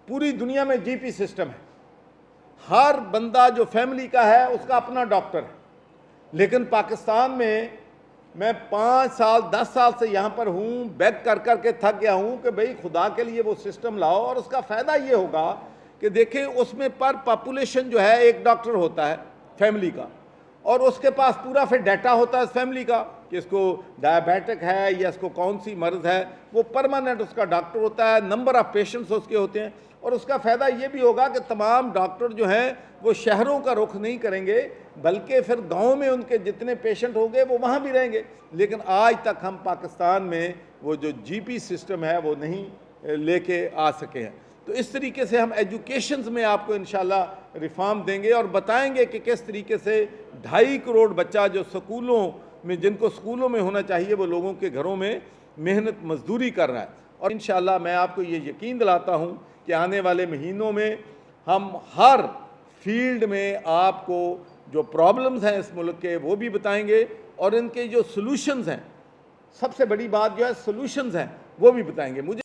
पूरी दुनिया में जीपी सिस्टम है, हर बंदा जो फैमिली का है उसका अपना डॉक्टर है। लेकिन पाकिस्तान में मैं 5 साल 10 साल से यहाँ पर हूँ, बेग कर कर के थक गया हूँ कि भाई खुदा के लिए वो सिस्टम लाओ। और उसका फ़ायदा ये होगा कि देखिए उसमें पर पॉपुलेशन जो है एक डॉक्टर होता है फैमिली का, और उसके पास पूरा फिर डाटा होता है इस फैमिली का कि इसको डायबिटिक है या इसको कौन सी मर्ज़ है, वो परमानेंट उसका डॉक्टर होता है, नंबर ऑफ़ पेशेंट्स उसके होते हैं। और उसका फ़ायदा ये भी होगा कि तमाम डॉक्टर जो हैं वो शहरों का रुख नहीं करेंगे, बल्कि फिर गाँव में उनके जितने पेशेंट होंगे वो वहाँ भी रहेंगे। लेकिन आज तक हम पाकिस्तान में वो जो जीपी सिस्टम है वो नहीं लेके आ सके हैं। तो इस तरीके से हम एजुकेशंस में आपको इंशाल्लाह रिफॉर्म देंगे और बताएंगे कि किस तरीके से 2.5 करोड़ बच्चा जो स्कूलों में, जिनको स्कूलों में होना चाहिए, वो लोगों के घरों में मेहनत मजदूरी कर रहा है। और इंशाल्लाह मैं आपको ये यकीन दिलाता हूँ कि आने वाले महीनों में हम हर फील्ड में आपको जो प्रॉब्लम्स हैं इस मुल्क के वो भी बताएंगे, और इनके जो सॉल्यूशंस हैं, सबसे बड़ी बात जो है सॉल्यूशंस हैं, वो भी बताएंगे। मुझे